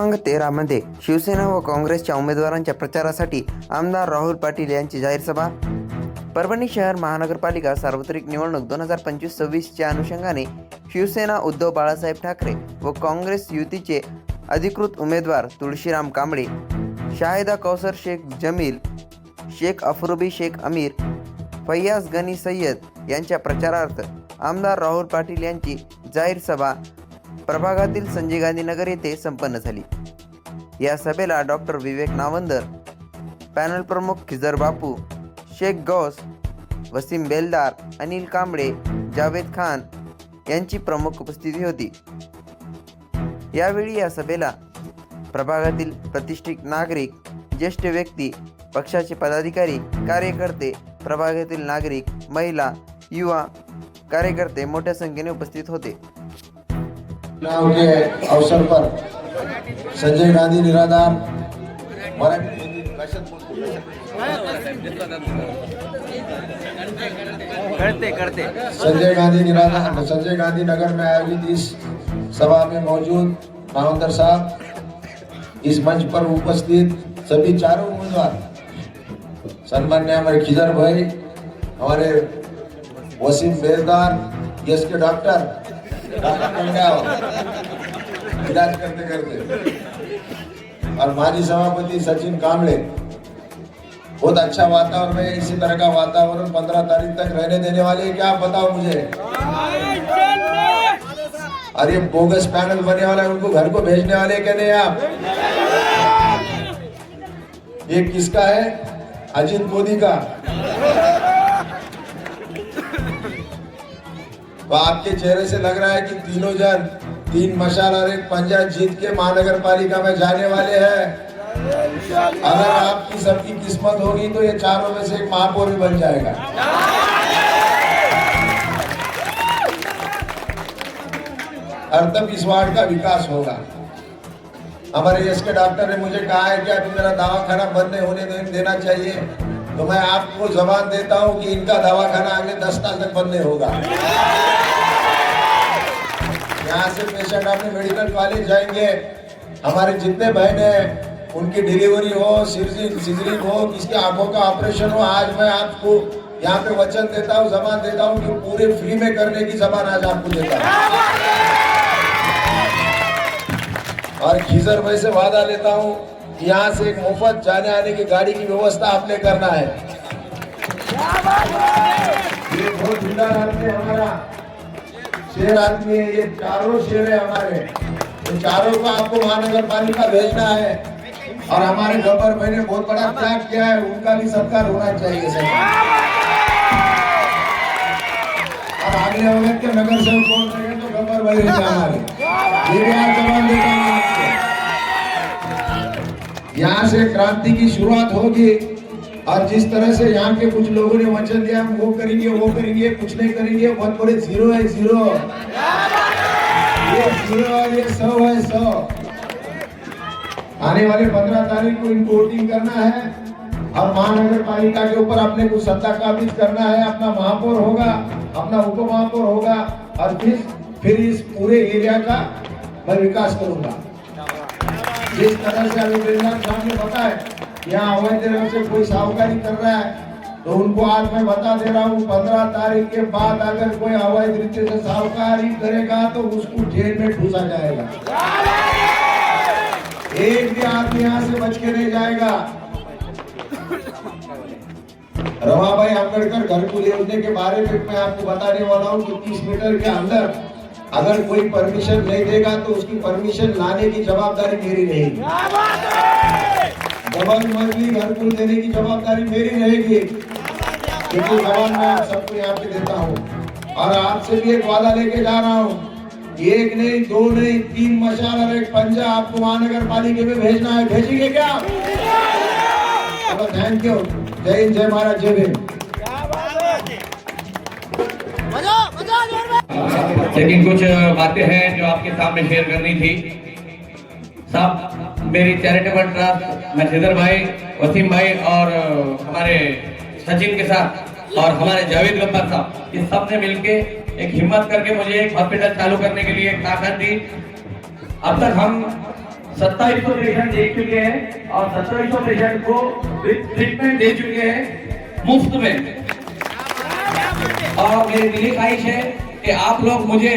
क्रमांक 13 मध्ये शिवसेना व काँग्रेसच्या उमेदवारांच्या प्रचारासाठी आमदार राहुल पाटील यांची जाहीर सभा। परभणी शहर महानगरपालिका सार्वत्रिक निवडणूक 2025-26च्या अनुषंगाने शिवसेना उद्धव बाळासाहेब ठाकरे व काँग्रेस युतीचे अधिकृत उमेदवार तुळशीराम कांबळे, शाहिदा कौसर शेख जमील, शेख अफरोबी शेख अमीर, फैयाज गनी सय्यद यांच्या प्रचारार्थ आमदार राहुल पाटील यांची जाहीर सभा प्रभागातील संजय गांधी नगर येथे संपन्न झाली। या सभेला डॉक्टर विवेक नावंदर, पॅनल प्रमुख खिजर बापू, शेख गौस, वसीम बेलदार, अनिल कांबळे, जावेद खान यांची प्रमुख उपस्थिती होती। यावेळी या सभेला प्रभागातील प्रतिष्ठित नागरिक, ज्येष्ठ व्यक्ती, पक्षाचे पदाधिकारी, कार्यकर्ते, प्रभागातील नागरिक, महिला, युवा कार्यकर्ते मोठ्या संख्येने उपस्थित होते। चुनाव के अवसर पर संजय गांधी निराधार संजय गांधी नगर में आयोजित इस सभा में मौजूद नावंदर साहब, इस मंच पर उपस्थित सभी चारों उम्मीदवार, सन्मान्य हमारे खिजर भाई, हमारे वसीम बेलदार, यश के डॉक्टर इलाज करते करते, और माजी सभापति सचिन कांबळे। बहुत अच्छा वातावरण है। इसी तरह का वातावरण 15 तारीख तक रहने देने वाले हैं क्या, आप बताओ मुझे। और ये बोगस पैनल बनने वाला है, उनको घर को भेजने वाले क्या नहीं आप? ये किसका है? अजीत मोदी का। तो आपके चेहरे से लग रहा है कि तीनों जन 3 मशाल और 1 पंजा जीत के महानगर पालिका में जाने वाले हैं। अगर आपकी सबकी किस्मत होगी तो ये चारों में से एक महापौर भी बन जाएगा। और तब इस वार्ड का विकास होगा। हमारे यश के डॉक्टर ने मुझे कहा है कि अभी मेरा दवाखाना बंद नहीं होने देना चाहिए, तो मैं आपको जबान देता हूं कि इनका दवाखाना अगले 10 साल तक बंद नहीं होगा। यहाँ से पेशेंट अपने मेडिकल कॉलेज जाएंगे, हमारे जितने बहन हैं उनकी डिलीवरी हो, सिजरिंग हो, किसके आंखों का ऑपरेशन हो, आज मैं आपको यहाँ पे वचन देता हूँ, जबान देता हूँ कि पूरे फ्री में करने की जबान आज आपको देता हूँ। और खिजर भाई से वादा लेता हूँ कि यहाँ से एक मुफ्त जाने आने की गाड़ी की व्यवस्था आपने करना है। ये बहुत जिंदा आदमी है, हमारा शेर आदमी है, ये चारों शेर है हमारे। तो चारों को आपको महानगर पालिका भेजना है। और हमारे गब्बर भाई ने बहुत बड़ा त्याग किया है, उनका भी सत्कार होना चाहिए सर। और अगले वक्त के नगर सेवक कौन रहेंगे तो गब्बर भाई रहेंगे हमारे। ये भी आज जवाब देता हूँ आपको। यहाँ से क्रांति की शुरुआत होगी। और जिस तरह से यहाँ के कुछ लोगों ने वचन दिया, हम वो करेंगे, कुछ नहीं करेंगे, बहुत बड़े जीरो है, जीरो। ये जीरो और ये 100 है, 100। आने वाले 15 तारीख को इनको वोटिंग करना है और महानगर पालिका के ऊपर अपने को सत्ता काबिज करना है। अपना महापौर होगा, अपना उप महापौर होगा, और फिर इस पूरे एरिया का मैं विकास करूंगा। जिस तरह से अभी बेलदार साहब ने बताया, यहाँ अवैध रूप से कोई साहूकारी कर रहा है, तो उनको आज मैं बता दे रहा हूँ, 15 तारीख के बाद अगर कोई अवैध रीति से साहूकारी करेगा तो उसको जेल में ठूसा जाएगा। एक भी आदमी यहाँ से बच के नहीं जाएगा। रमाबाई अम्बेडकर घरकुल योजना के बारे में मैं आपको बताने वाला हूँ कि 30 मीटर के अंदर अगर कोई परमिशन नहीं देगा तो उसकी परमिशन लाने की जवाबदारी मेरी रहेगी। डबल मंजिली घरकुल देने की जवाबदारी मेरी रहेगी, क्योंकि जवाब मैं आप सबको यहाँ पे देता हूँ। और आपसे भी एक वादा लेके जा रहा हूँ, एक नहीं, 2 नहीं, 3 मशाल और 1 पंजा आपको महानगर पालिका में भेजना है। भेजेंगे क्या? Thank you. जय हिंद, जय महाराज, जय भीम। लेकिन कुछ बातें हैं जो आपके सामने शेयर करनी थी। सब मेरी चैरिटेबल ट्रस्ट, मैं खिजर भाई, वसीम भाई और हमारे सचिन के साथ और हमारे जावेद गब्बर साहब, इस सब ने मिलके एक हिम्मत करके मुझे एक हॉस्पिटल चालू करने के लिए ताकत दी। अब तक हम 2700 पेशेंट देख चुके हैं और 2700 पेशेंट को ट्रीटमेंट दे चुके हैं मुफ्त में। और मेरी दिली ख्वाहिश है कि आप लोग मुझे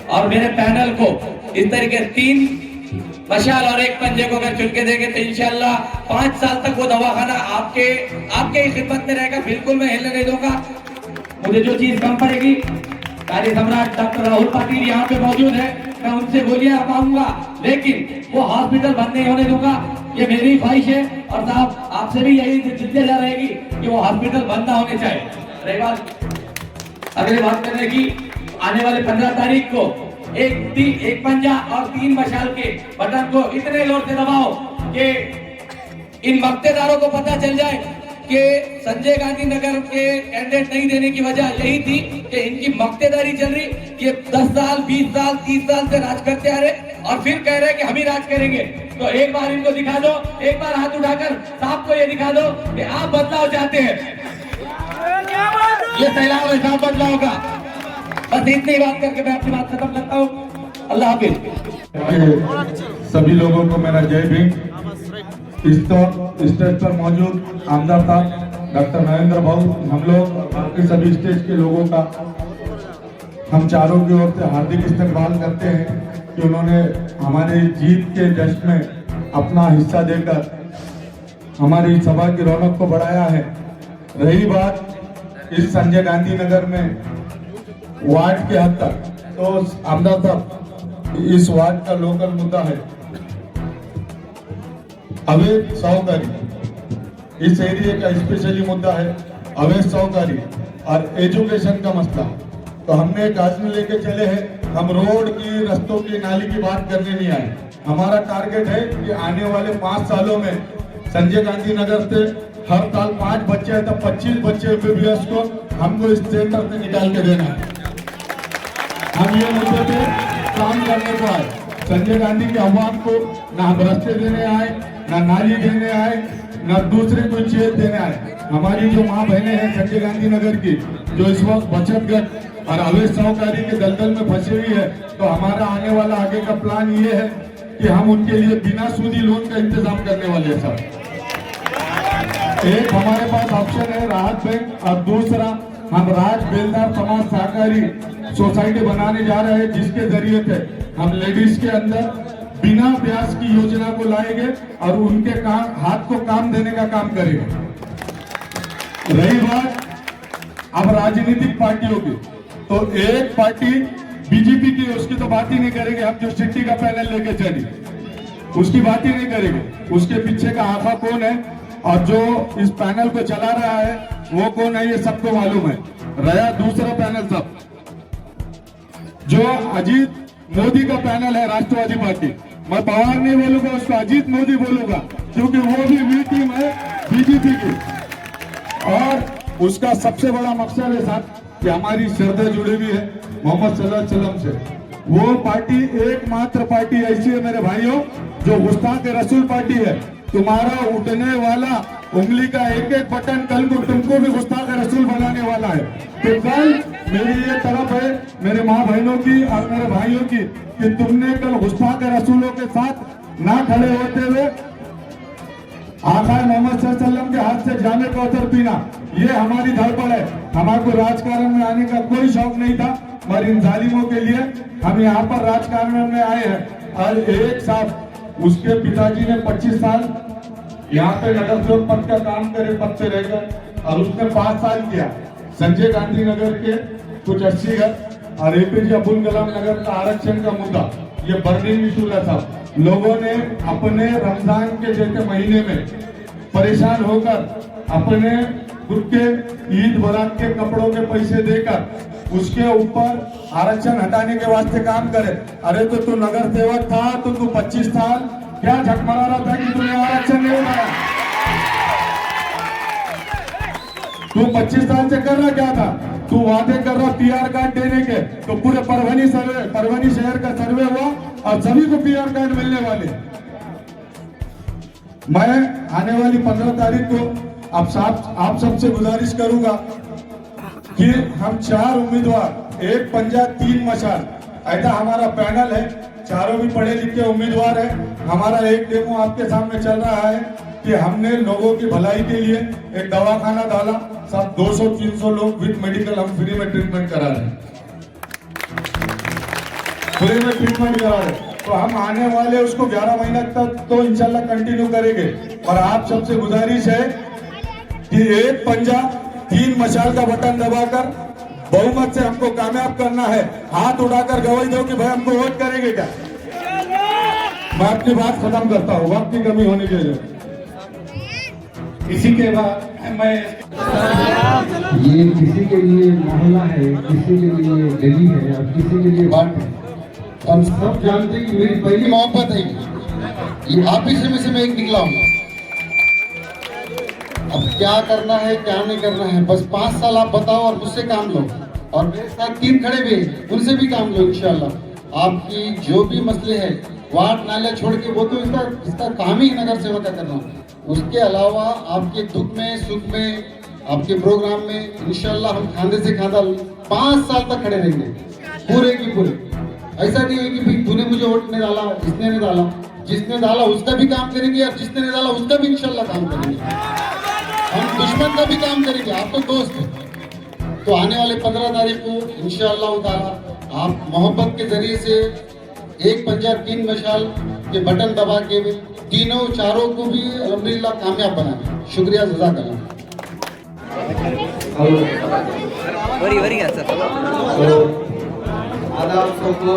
और मेरे पैनल को इस तरीके 3 मशाल और 1 पंजे को अगर चुन के देंगे तो इंशाल्लाह 5 साल तक वो दवाखाना आपके ही खिदमत में रहेगा। बिल्कुल मैं हिलने नहीं दूंगा। मुझे जो चीज कम पड़ेगी, कार्य सम्राट डॉक्टर राहुल पाटिल यहाँ पे मौजूद है, मैं उनसे गोलियां पाऊंगा, लेकिन वो हॉस्पिटल बंद नहीं होने दूंगा। ये मेरी ख्वाहिश है और साहब आपसे भी यही जिज्ञासा रहेगी कि वो हॉस्पिटल बंद ना होने चाहिए। रही बात अगली बात करने की, आने वाले 15 तारीख को एक पंजा और 3 मशाल के बटन को इतने जोर से दबाओ कि इन मक्तेदारों को पता चल जाए कि संजय गांधी नगर के कैंडिडेट नहीं देने की वजह यही थी कि इनकी मक्तेदारी चल रही। ये 10 साल 20 साल 30 साल से राज करते आ रहे और फिर कह रहे कि हम ही राज करेंगे। तो एक बार इनको दिखा दो, एक बार हाथ उठाकर साहब को ये दिखा दो कि आप बदलाव चाहते हैं। ये सैलाब है साहब बदलाव का। बस इतनी बात करके मैं अपनी बात खत्म करता हूँ। अल्लाह हाफिज। सभी लोगों को मेरा जय भीम। स्टेज पर मौजूद आमदार साहब डॉक्टर नरेंद्र भाऊ, हम लोग और बाकी सभी स्टेज के लोगों का हम चारों की ओर से हार्दिक इस्तकबाल करते हैं कि उन्होंने हमारे जीत के जश्न में अपना हिस्सा देकर हमारी सभा की रौनक को बढ़ाया है। रही बात इस संजय गांधी नगर में वार्ड के हद तक, तो आमदार साहब इस वार्ड का लोकल मुद्दा है अवैध सौकारी। इस एरिया का स्पेशली मुद्दा है अवैध सौकारी और एजुकेशन का मसला। तो हमने एक आदमी लेके चले हैं, हम रोड की, रस्तों की, नाली की बात करने नहीं आए। हमारा टारगेट है कि आने वाले 5 सालों में संजय गांधी नगर से हर साल 5 बच्चे हैं तो 25 बच्चे एमबीबीएस को हमको इस सेंटर से निकाल के देना है। हम ये मुद्दे पे काम करने को आए। संजय गांधी के आह्वान को ना हम रास्ते देने आए, ना नाली देने आए, ना दूसरे कोई चीज देने आए। हमारी जो माँ बहनें हैं संजय गांधी नगर की, जो इस वक्त बचत गट और अवैध सहकारी के दलदल में फंसी हुई है, तो हमारा आने वाला आगे का प्लान ये है कि हम उनके लिए बिना सूदी लोन का इंतजाम करने वाले हैं। सर, एक हमारे पास ऑप्शन है राहत बैंक और दूसरा हम राज बेलदार समाज सहकारी सोसाइटी बनाने जा रहे हैं, जिसके जरिए से हम लेडीज के अंदर बिना ब्याज की योजना को लाएंगे और उनके काम हाथ को काम देने का काम करेंगे। रही बात अब राजनीतिक पार्टियों की, तो एक पार्टी बीजेपी की, उसकी तो बात ही नहीं करेंगे। हम जो सिटी का पैनल लेके चली उसकी बात ही नहीं करेंगे। उसके पीछे का आखा कौन है और जो इस पैनल को चला रहा है वो कौन है, ये सबको मालूम है। रहा दूसरा पैनल सब जो अजीत मोदी का पैनल है, राष्ट्रवादी पार्टी, मैं पवार नहीं बोलूंगा, उसको अजीत मोदी बोलूंगा, क्योंकि वो भी बी टीम है बीजेपी की। और उसका सबसे बड़ा मकसद है साथ कि हमारी श्रद्धा जुड़ी हुई है मोहम्मद सल्लल्लाहु अलैहि वसल्लम से। वो पार्टी एकमात्र पार्टी ऐसी है मेरे भाइयों जो गुस्ताख रसूल पार्टी है। तुम्हारा उठने वाला उंगली का एक एक बटन कल को तुमको भी गुस्ताख रसूल बनाने वाला है। तो कल मेरी ये तरफ है मेरे माँ बहनों की और मेरे भाइयों की कि तुमने कल गुस्ताख रसूलों के साथ ना खड़े होते हुए आका मोहम्मद सल्लल्लाहु अलैहि वसल्लम के हाथ से जामे कौसर पीना, ये हमारी धड़पड़ है। हमारे को राजकारण में आने का कोई शौक नहीं था, मगर इन जालिमों के लिए हम यहाँ पर राजकारण में आए हैं। और एक साथ उसके पिताजी ने 25 साल यहाँ पे नगर सेवक पद का काम करे, पद से रहकर, और उसने 5 साल किया। संजय गांधी नगर के कुछ 80 घर और एपीजे अब्दुल कलाम नगर का आरक्षण का मुद्दा, ये बर्निंग इशू था। लोगों ने अपने रमजान के जैसे महीने में परेशान होकर अपने खुद के ईद बरात के कपड़ों के पैसे देकर उसके ऊपर आरक्षण हटाने के वास्ते काम करे। अरे तो तू नगर सेवक था तो तू 25 साल क्या झक मरा रहा था कि तूने आरक्षण नहीं उठाया? तू 25 साल से कर रहा क्या था? तू वादे कर रहा पीआर कार्ड देने के, तो पूरे परभनी शहर का सर्वे हुआ और सभी को पीआर कार्ड मिलने वाले। मैं आने वाली 15 तारीख को आप सबसे गुजारिश करूंगा कि हम 4 उम्मीदवार, 1 पंजा 3 मशाल, ऐसा हमारा पैनल है। चारों भी पढ़े लिखे उम्मीदवार हैं। हमारा एक डेमो आपके सामने चल रहा है कि हमने लोगों की भलाई के लिए एक दवाखाना डाला, सब 200-300 लोग विद मेडिकल हम फ्री में ट्रीटमेंट करा रहे हैं, फ्री में ट्रीटमेंट करा रहे हैं। तो हम आने वाले उसको 11 महीने तक तो इंशाल्लाह कंटिन्यू करेंगे। और आप सबसे गुजारिश है कि एक पंजा 3 मशाल का बटन दबाकर बहुमत से हमको कामयाब करना है। हाथ उठाकर गवाही दो कि भाई हमको वोट करेंगे क्या। मैं अपनी बात खत्म करता हूँ, वक्त की कमी होने के लिए। इसी के बाद मैं ये किसी के लिए मोहल्ला है, किसी के लिए गली है और किसी के लिए वार्ड है। हम सब जानते हैं कि मेरी पहली मोहब्बत है ये आप ही में से मैं एक निकला हूँ। अब क्या करना है क्या नहीं करना है, बस 5 साल आप बताओ और मुझसे काम लो। और मेरे साथ टीम खड़े भी हैं, उनसे भी काम लो इंशाल्लाह। आपकी जो भी मसले हैं, वार्ड नाले छोड़ के, वो तो इसका काम ही नगर सेवा का करना। उसके अलावा आपके दुख में सुख में, आपके प्रोग्राम में इंशाल्लाह हम खांधे से खांधा 5 साल तक खड़े रहेंगे, पूरे की पूरे। ऐसा नहीं है कि भाई तूने मुझे वोट नहीं डाला, इसने नहीं डाला। जिसने डाला उसका भी काम करेंगे और जिसने नहीं डाला उसका भी इंशाल्लाह काम करेंगे। हम दुश्मन का भी काम करेंगे, आप तो दोस्त हैं। तो आने वाले 15 तारीख को इंशाअल्लाह ताला आप मोहब्बत के जरिए से एक पंजा 3 मशाल के बटन दबा के तीनों चारों को भी अल्हम्दुलिल्लाह कामयाब बनाए। शुक्रिया, जज़ाकल्लाह। वरी घ्या सर. आदाब सबको.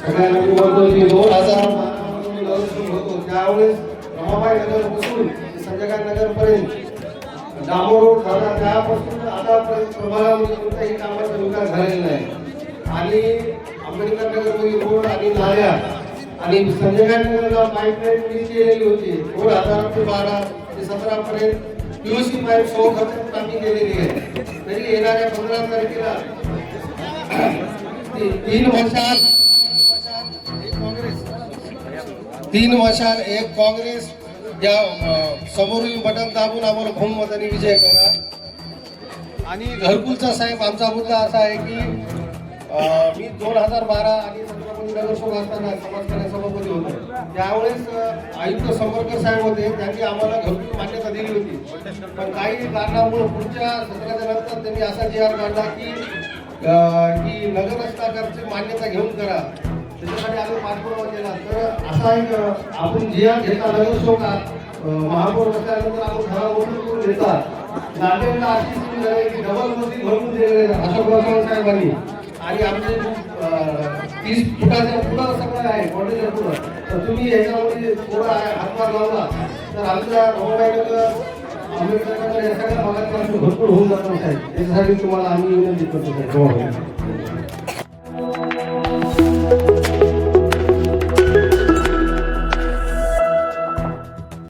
सगळ्यांना मी बोलतो की 2012 होतो त्यावेळेस रमाबाई नगरपासून संजयगाव नगरपर्यंत डांबर रोड झाला, त्यापासून आतापर्यंत प्रभागामध्ये कोणत्याही कामाचा विकास झालेला नाही. आणि आंबेडकर नगरमध्ये रोड आणि नाल्या आणि संजयगाव नगरला पाईपलाईन केलेली होती. 2012 ते 17 पर्यंत पीयूसी पाईप 100 खर्च कामी केलेली आहे. तरी येणाऱ्या 15 तारखेला 3 मशाल एक काँग्रेस या समोरील बटन दाबून आम्हाला बहुमताने विजय करा. आणि घरकुलचा साहेब आमचा मुद्दा असा आहे की मी 2012 आणि नगरसेवक असताना समाजकल्याण सभापती होतो. त्यावेळेस आयुक्त संपर्क साहेब होते, त्यांनी आम्हाला घरकुल मान्यता दिली होती. पण काही कारणामुळे पुढच्या सत्राच्या नंतर त्यांनी असा जी.आर. काढला की नगर रस्त्याची मान्यता घेऊन करा. त्याच्यासाठी आम्ही पाठपुरावा केला. तर असा एक आपण जी.आर. घेता नगरसेवकात महापौर बसल्यानंतर आपण घराबरोबर करून देतात. नांदेडला अशी सुविधा आहे की डबल मजली भरून दिलेले अशोक साहेबांनी. आणि आमचे 30 फुटाच्या पुढं सगळं आहे कॉलेजच्या पुढं. तर तुम्ही याच्यामध्ये थोडा हातभार लावला तर आमच्या आंबेडकर या सगळ्या भागात भरपूर होऊन जातो साहेब. त्याच्यासाठी तुम्हाला आम्ही विनंती करतो साहेब.